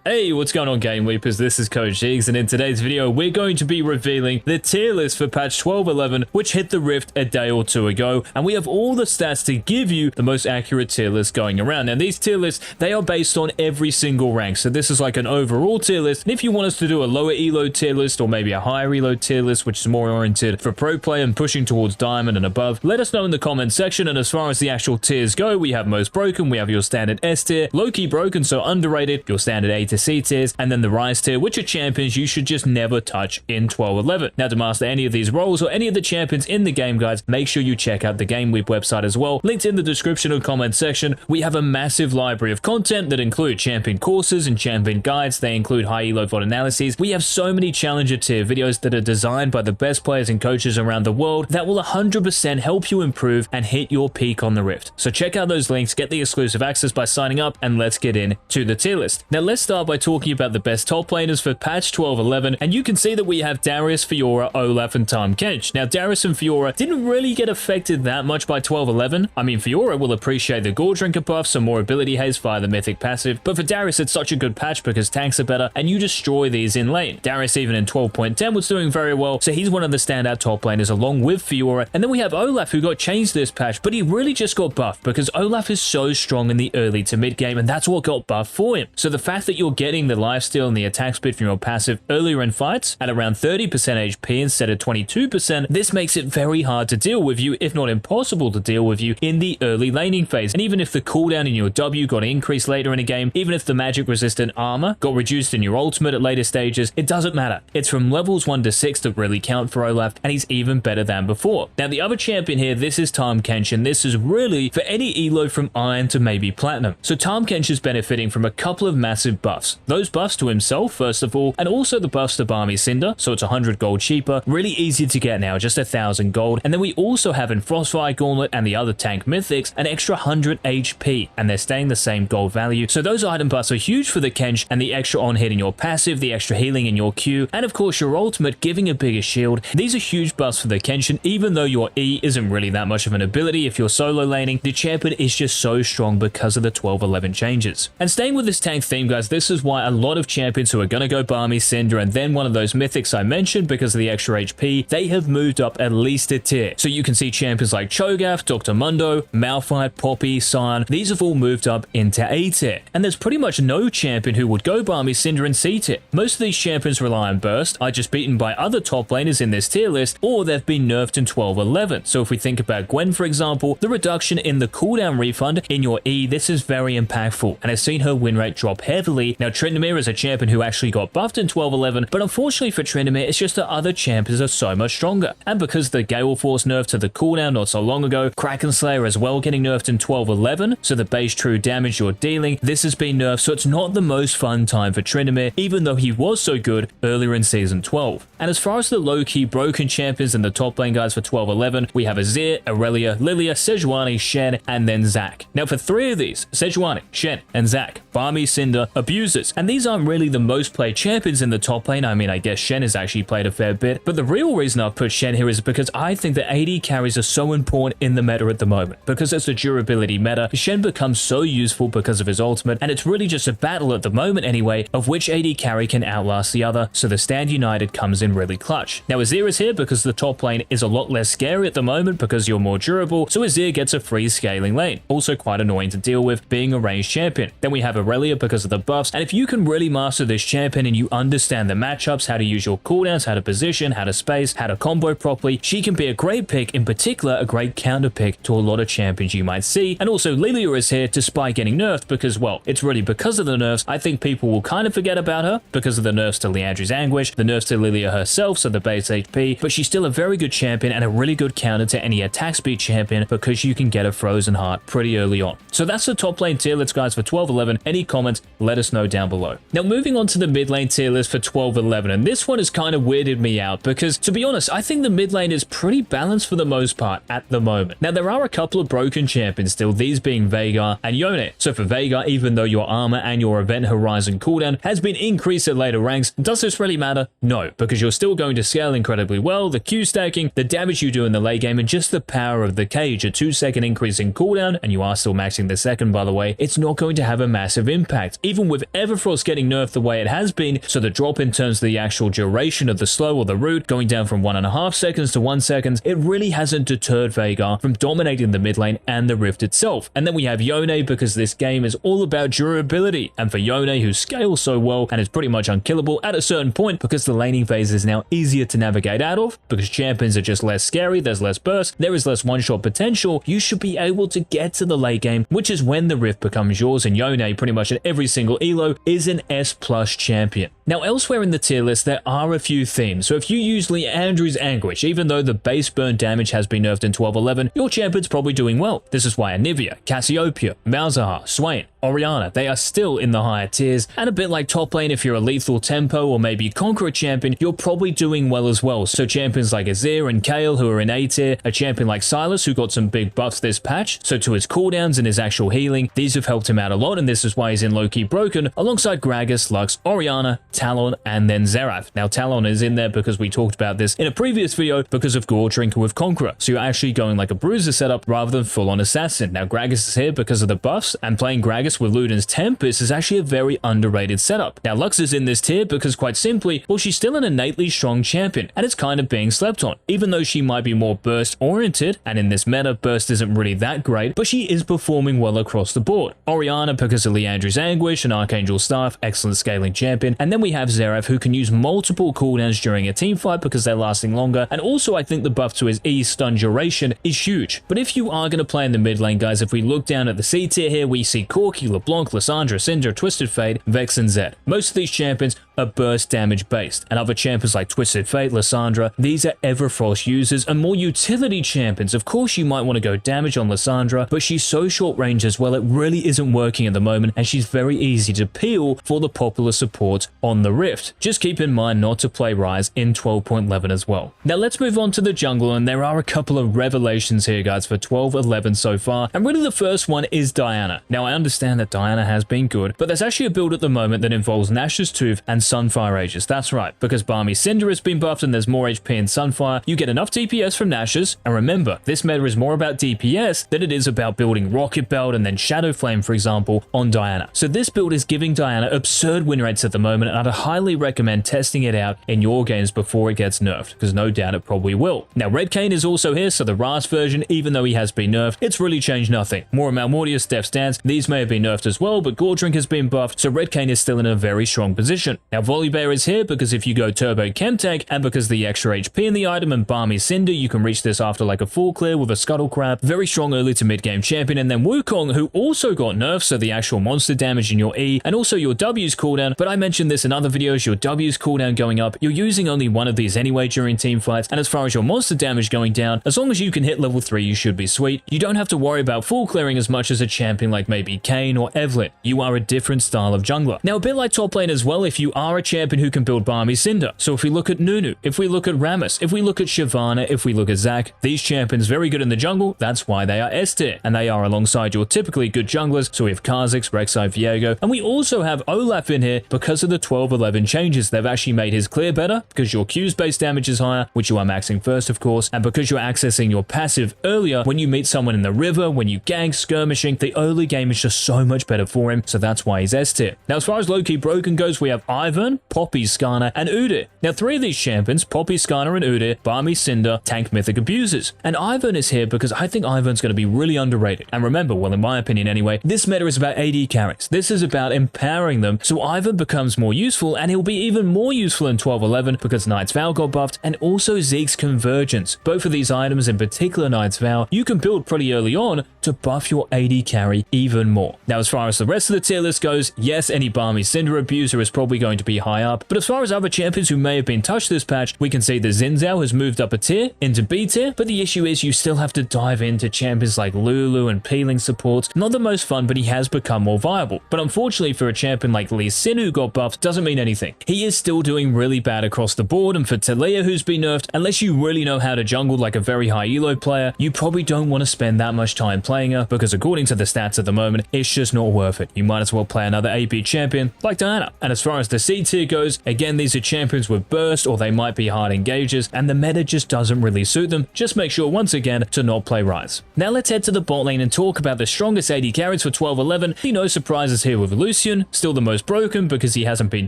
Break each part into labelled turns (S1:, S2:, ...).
S1: Hey, what's going on, GameLeapers? This is Coach Jigs, and in today's video, we're going to be revealing the tier list for patch 12.11, which hit the Rift a day or two ago, and we have all the stats to give you the most accurate tier list going around. Now, these tier lists, they are based on every single rank, so this is like an overall tier list, and if you want us to do a lower elo tier list, or maybe a higher elo tier list, which is more oriented for pro play and pushing towards diamond and above, let us know in the comment section. And as far as the actual tiers go, we have most broken, we have your standard S tier, low-key broken, so underrated, your standard A to C tiers, and then the Rise tier, which are champions you should just never touch in 12.11. Now, to master any of these roles or any of the champions in the game, guys, make sure you check out the GameLeap website as well. Linked in the description or comment section. We have a massive library of content that include champion courses and champion guides. They include high elo VOD analyses. We have so many challenger tier videos that are designed by the best players and coaches around the world that will 100% help you improve and hit your peak on the Rift. So check out those links, get the exclusive access by signing up, and let's get into the tier list. Now, let's start by talking about the best top laners for patch 12.11, and you can see that we have Darius, Fiora, Olaf, and Tahm Kench. Now, Darius and Fiora didn't really get affected that much by 12.11. I mean, Fiora will appreciate the Gore Drinker buff, some more ability haste via the Mythic passive, but for Darius, it's such a good patch because tanks are better, and you destroy these in lane. Darius, even in 12.10, was doing very well, so he's one of the standout top laners along with Fiora. And then we have Olaf, who got changed this patch, but he really just got buffed because Olaf is so strong in the early to mid game, and that's what got buffed for him. So the fact that you're getting the lifesteal and the attack speed from your passive earlier in fights at around 30% HP instead of 22%, this makes it very hard to deal with you, if not impossible to deal with you in the early laning phase. And even if the cooldown in your W got increased later in a game, even if the magic resistant armor got reduced in your ultimate at later stages, it doesn't matter. It's from levels 1 to 6 that really count for Olaf, and he's even better than before. Now, the other champion here, this is Tahm Kench, and this is really for any elo from Iron to maybe Platinum. So Tahm Kench is benefiting from a couple of massive buffs. Those buffs to himself, first of all, and also the buffs to Barmy Cinder, so it's 100 gold cheaper, really easy to get now, just 1,000 gold. And then we also have in Frostfire Gauntlet and the other tank mythics an extra 100 HP, and they're staying the same gold value. So those item buffs are huge for the Kench, and the extra on hit in your passive, the extra healing in your Q, and of course your ultimate giving a bigger shield. These are huge buffs for the Kench, and even though your E isn't really that much of an ability if you're solo laning, the champion is just so strong because of the 12.11 changes. And staying with this tank theme, guys, this is why a lot of champions who are going to go Barmy Cinder and then one of those mythics I mentioned because of the extra HP, they have moved up at least a tier. So you can see champions like Cho'Gath, Dr. Mundo, Malphite, Poppy, Sion, these have all moved up into A tier. And there's pretty much no champion who would go Barmy Cinder in C tier. Most of these champions rely on burst, are just beaten by other top laners in this tier list, or they've been nerfed in 12.11. So if we think about Gwen, for example, the reduction in the cooldown refund in your E, this is very impactful, and has seen her win rate drop heavily. Now, Tryndamere is a champion who actually got buffed in 12.11, but unfortunately for Tryndamere, it's just that other champions are so much stronger. And because the Gale Force nerfed to the cooldown not so long ago, Kraken Slayer as well getting nerfed in 12.11, so the base true damage you're dealing, this has been nerfed, so it's not the most fun time for Tryndamere, even though he was so good earlier in Season 12. And as far as the low-key broken champions in the top lane, guys, for 12.11, we have Azir, Aurelia, Lilia, Sejuani, Shen, and then Zac. Now, for three of these, Sejuani, Shen, and Zac, Barmy Cinder, abusers, and these aren't really the most played champions in the top lane. I mean, I guess Shen has actually played a fair bit, but the real reason I've put Shen here is because I think that AD carries are so important in the meta at the moment. Because it's a durability meta, Shen becomes so useful because of his ultimate, and it's really just a battle at the moment anyway, of which AD carry can outlast the other, so the Stand United comes in really clutch. Now, Azir is here because the top lane is a lot less scary at the moment because you're more durable, so Azir gets a free scaling lane. Also quite annoying to deal with, being a ranged champion. Then we have Aurelia because of the buffs, and if you can really master this champion and you understand the matchups, how to use your cooldowns, how to position, how to space, how to combo properly, she can be a great pick, in particular a great counter pick to a lot of champions you might see. And also Lilia is here despite getting nerfed because, well, it's really because of the nerfs. I think people will kind of forget about her because of the nerfs to Liandry's Anguish, the nerfs to Lilia herself, so the base HP, but she's still a very good champion and a really good counter to any attack speed champion because you can get a frozen heart pretty early on. So that's the top lane tier list, guys, for 12.11. Any comments, let us know down below. Now, moving on to the mid lane tier list for 12.11, and this one has kind of weirded me out because, to be honest, I think the mid lane is pretty balanced for the most part at the moment. Now, there are a couple of broken champions still, these being Veigar and Yone. So for Veigar, even though your armor and your event horizon cooldown has been increased at later ranks, does this really matter? No, because you're still going to scale incredibly well, the Q stacking, the damage you do in the late game, and just the power of the cage, a 2-second increase in cooldown, and you are still maxing the second, by the way, it's not going to have a massive impact. Even with with Everfrost getting nerfed the way it has been, so the drop in terms of the actual duration of the slow or the root going down from 1.5 seconds to 1 second, it really hasn't deterred Veigar from dominating the mid lane and the Rift itself. And then we have Yone, because this game is all about durability, and for Yone, who scales so well and is pretty much unkillable at a certain point because the laning phase is now easier to navigate out of, because champions are just less scary, there's less burst, there is less one-shot potential, you should be able to get to the late game, which is when the Rift becomes yours, and Yone pretty much in every single elo is an S+ champion. Now elsewhere in the tier list there are a few themes, so if you use Liandry's Anguish, even though the base burn damage has been nerfed in 12.11, your champion's probably doing well. This is why Anivia, Cassiopeia, Malzahar, Swain, Orianna, they are still in the higher tiers, and a bit like top lane, if you're a lethal tempo or maybe Conqueror champion, you're probably doing well as well. So champions like Azir and Kayle who are in A tier, a champion like Sylas who got some big buffs this patch, so to his cooldowns and his actual healing, these have helped him out a lot, and this is why he's in low-key broken, alongside Gragas, Lux, Orianna, Talon, and then Xerath. Now Talon is in there because we talked about this in a previous video because of Gore Drinker with Conqueror, so you're actually going like a bruiser setup rather than full-on assassin. Now Gragas is here because of the buffs, and playing Gragas with Luden's Tempest is actually a very underrated setup. Now Lux is in this tier because quite simply, well, she's still an innately strong champion, and it's kind of being slept on, even though she might be more burst oriented, and in this meta, burst isn't really that great, but she is performing well across the board. Orianna because of Liandry's Anguish and Archangel Staff, excellent scaling champion, and then we have Xerath who can use multiple cooldowns during a team fight because they're lasting longer, and also I think the buff to his E stun duration is huge. But if you are going to play in the mid lane, guys, if we look down at the C tier here, we see Corki, LeBlanc, Lissandra, Syndra, Twisted Fate, Vex, and Zed. Most of these champions are burst damage based, and other champions like Twisted Fate, Lissandra, these are Everfrost users and more utility champions. Of course you might want to go damage on Lissandra, but she's so short range as well, it really isn't working at the moment, and she's very easy to peel for the popular support on the Rift. Just keep in mind not to play Ryze in 12.11 as well. Now let's move on to the jungle, and there are a couple of revelations here, guys, for 12.11 so far, and really the first one is Diana. Now I understand that Diana has been good, but there's actually a build at the moment that involves Nash's Tooth and Sunfire Aegis. That's right, because Barmy Cinder has been buffed and there's more HP in Sunfire, you get enough DPS from Nash's, and remember, this meta is more about DPS than it is about building Rocket Belt and then Shadow Flame, for example, on Diana. So this build is giving Diana absurd win rates at the moment, and I'd highly recommend testing it out in your games before it gets nerfed, because no doubt it probably will. Now Red Kayn is also here, so the Ras version, even though he has been nerfed, it's really changed nothing. More Malmortius, Death's Dance, these may have been nerfed as well, but Gordrink has been buffed, so Red Kayn is still in a very strong position. Now Volibear is here because if you go Turbo Chem Tank, and because the extra HP in the item and Barmy Cinder, you can reach this after like a full clear with a Scuttle Crab. Very strong early to mid game champion, and then Wukong, who also got nerfed, so the actual monster damage in your E, and also your W's cooldown, but I mentioned this in other videos, your W's cooldown going up, you're using only one of these anyway during team fights, and as far as your monster damage going down, as long as you can hit level 3, you should be sweet. You don't have to worry about full clearing as much as a champion like maybe Kayn or Evelyn. You are a different style of jungler. Now a bit like top lane as well, if you are a champion who can build Barmy Cinder. So if we look at Nunu, if we look at Rammus, if we look at Shyvana, if we look at Zac, these champions very good in the jungle, that's why they are S tier, and they are alongside your typically good junglers, so we have Kha'Zix, Rek'Sai, Viego, and we also have Olaf in here because of the 12.11 changes. They've actually made his clear better because your Q's base damage is higher, which you are maxing first of course, and because you're accessing your passive earlier when you meet someone in the river, when you gank, skirmishing, the early game is just so much better for him, so that's why he's S tier. Now as far as low-key broken goes, we have Ivern, Poppy, Skarner, and Udyr. Now 3 of these champions, Poppy, Skarner, and Udyr, Barmy Cinder, tank mythic abusers. And Ivern is here because I think Ivern's going to be really underrated. And remember, well in my opinion anyway, this meta is about AD carries. This is about empowering them, so Ivern becomes more useful, and he'll be even more useful in 12.11 because Knight's Vow got buffed, and also Zeke's Convergence. Both of these items, in particular Knight's Vow, you can build pretty early on to buff your AD carry even more. Now as far as the rest of the tier list goes, yes, any Barmy Cinder abuser is probably going to be high up, but as far as other champions who may have been touched this patch, we can see that Xin Zhao has moved up a tier into B tier, but the issue is you still have to dive into champions like Lulu and peeling supports. Not the most fun, but he has become more viable. But unfortunately for a champion like Lee Sin who got buffed, doesn't mean anything. He is still doing really bad across the board, and for Taliyah who's been nerfed, unless you really know how to jungle like a very high elo player, you probably don't want to spend that much time playing her because according to the stats at the moment, it's just not worth it. You might as well play another AP champion like Diana. And as far as the C tier goes, again, these are champions with burst or they might be hard engages and the meta just doesn't really suit them. Just make sure once again to not play Ryze. Now let's head to the bot lane and talk about the strongest AD carries for 12-11. No surprises here with Lucian, still the most broken because he hasn't been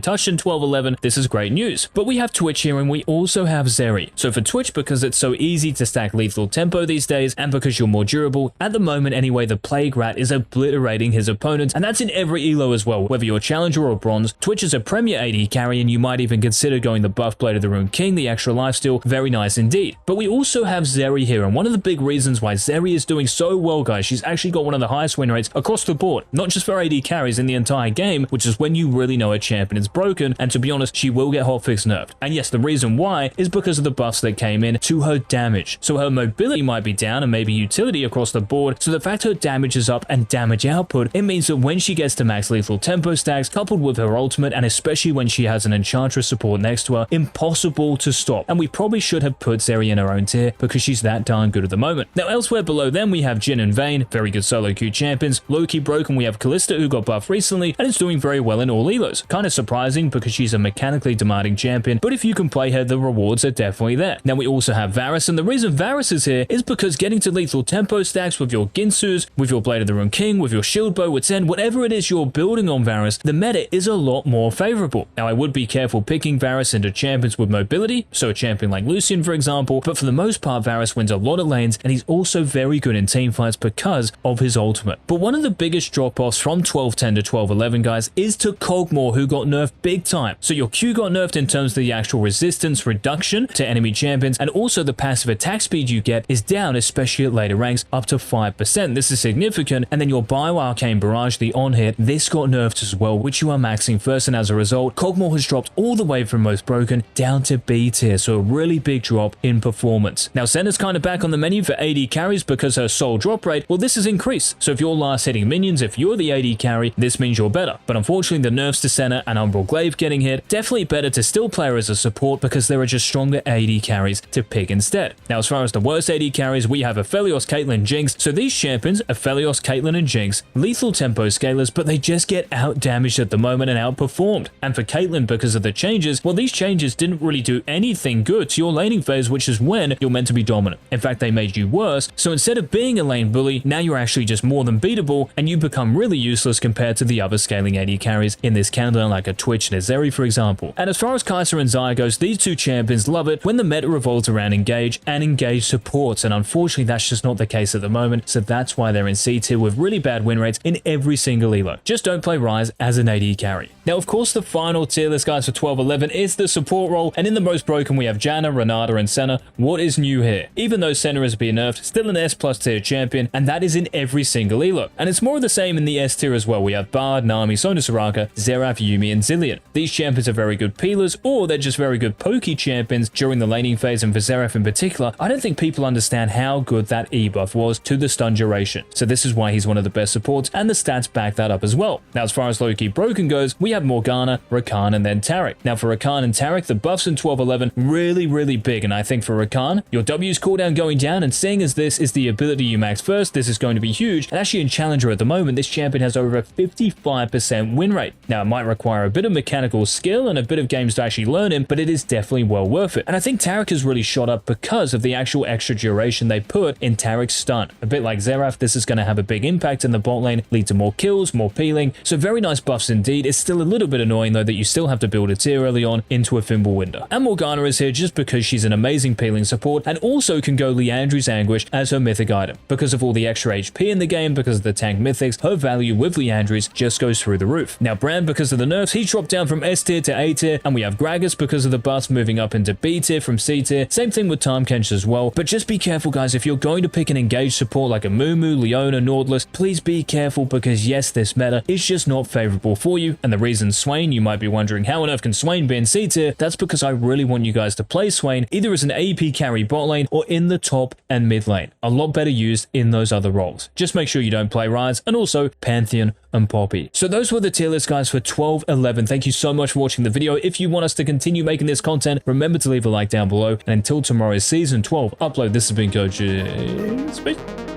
S1: touched in 12-11. This is great news. But we have Twitch here and we also have Zeri. So for Twitch, because it's so easy to stack lethal tempo these days and because you're more durable, at the moment anyway, the Plague Rat is obliterating his opponents, and that's in every elo as well. Whether you're Challenger or Bronze, Twitch is a premier AD carry and you might even consider going the buff Blade of the Rune King, the extra lifesteal, very nice indeed. But we also have Zeri here, and one of the big reasons why Zeri is doing so well, guys, she's actually got one of the highest win rates across the board, not just for AD carries in the entire game, which is when you really know a champion is broken, and to be honest, she will get hotfix nerfed. And yes, the reason why is because of the buffs that came in to her damage. So her mobility might be down and maybe utility across the board, so the fact her damage is up and damage output, it means that when she gets to max lethal tempo stacks, coupled with her ultimate, and especially when she has an Enchantress support next to her, impossible to stop. And we probably should have put Zeri in her own tier because she's that darn good at the moment. Now elsewhere below them we have Jhin and Vayne, very good solo queue champions. Low-key broken, we have Kalista who got buffed recently and is doing very well in all elos. Kind of surprising because she's a mechanically demanding champion, but if you can play her, the rewards are definitely there. Now we also have Varus, and the reason Varus is here is because getting to lethal tempo stacks with your Ginsus, with your Blade of the Rune King, with your Shield Bow, with Zen, whatever it is you're building on Varus, the meta is a lot more favorable. Now I would be careful picking Varus into champions with mobility, so a champion like Lucian for example, but for the most part Varus wins a lot of lanes and he's also very good in team fights because of his ultimate. But one of the biggest drop-offs from 12-10 to 12-11, guys, is to Kog'Maw, who got nerfed big time. So your Q got nerfed in terms of the actual resistance reduction to enemy champions, and also the passive attack speed you get is down, especially at later ranks, up to 5%. This is significant. And then your Bio Arcane Barrage, the on-hit, this got nerfed as well, which you are maxing first, and as a result, Kog'Maw has dropped all the way from most broken down to B tier, so a really big drop in performance. Now Senna's kind of back on the menu for AD carries because her soul drop rate, well, this is increased. So if you're last hitting minions, if you're the AD carry, this means you're better. But unfortunately, the nerfs to Senna and Umbral Glaive getting hit, definitely better to still play her as a support because there are just stronger AD carries to pick instead. Now, as far as the worst AD carries, we have Aphelios, Caitlyn, Jinx. So these champions, Aphelios, Caitlyn, and Jinx, lethal tempo scalers, but they just get out damaged at the moment and outperformed. And for Caitlyn, because of the changes, well, these changes didn't really do anything good to your laning phase, which is when you're meant to be dominant. In fact, they made you worse. So instead of being a lane bully, now you're actually just more than beatable, and you become really useless compared to the other scaling AD carries in this countdown, like a Twitch and a Zeri, for example. And as far as Kai'Sa and Xayah goes, these two champions love it when the meta revolves around engage and engage supports, and unfortunately that's just not the case at the moment, so that's why they're in C tier with really bad win rates in every single elo. Just don't play Ryze as an AD carry. Now, of course, the final tier list, guys, for 12-11 is the support role, and in the most broken we have Janna, Renata, and Senna. What is new here? Even though Senna is being nerfed, still an S+ tier champion, and that is in every single elo. And it's more of the same in the S tier as well. We have Bard, Nami, Sona Soraka, Xerath, Yuumi, and Zilean. These champions are very good peelers, or they're just very good pokey champions during the laning phase, and for Xerath in particular, I don't think people understand how good that E buff was to the stun duration. So this is why he's one of the best supports, and the stats back that up as well. Now, as far as low-key broken goes, we have Morgana, Rakan, and then Taric. Now, for Rakan and Taric, the buffs in 12-11 really big, and I think for Rakan, your W's cooldown going down, and seeing as this is the ability you max first, this is going to be huge. And actually in Challenger at the moment, this champion has over a 55% win rate. Now, it might require a bit of mechanical skill and a bit of games to actually learn him, but it is definitely well worth it. And I think Taric has really shot up because of the actual extra duration they put in Taric's stun. A bit like Xerath, this is going to have a big impact in the bot lane, lead to more kills, more peeling. So very nice buffs indeed. It's still a little bit annoying though that you still have to build a tier early on into a Thimble window. And Morgana is here just because she's an amazing peeling support, and also can go Liandry's Anguish as her mythic item. Because of all the extra HP in the game, because of the tank mythics, her value with Liandry's just goes through the roof. Now Brand, because of the nerfs, he dropped down from S tier to A tier, and we have Gragas because of the buffs moving up into B tier from C tier. Same thing with Tahm Kench as well, but just be careful, guys. If you're going to pick an engaged support like a Mumu, Leona, Nautilus, please be careful because yes, this meta is just not favorable for you. And the reason Swain, you might be wondering how on earth can Swain be in C tier? That's because I really want you guys to play Swain either as an AP carry bot lane or in the top and mid lane. A lot better used in those other roles. Just make sure you don't play Ryze, and also Pantheon and Poppy. So those were the tier lists, guys, for 12-11. Thank you so much for watching the video. If you want us to continue making this content, remember to leave a like down below. And until tomorrow's Season 12 upload, this has been Coach. Peace.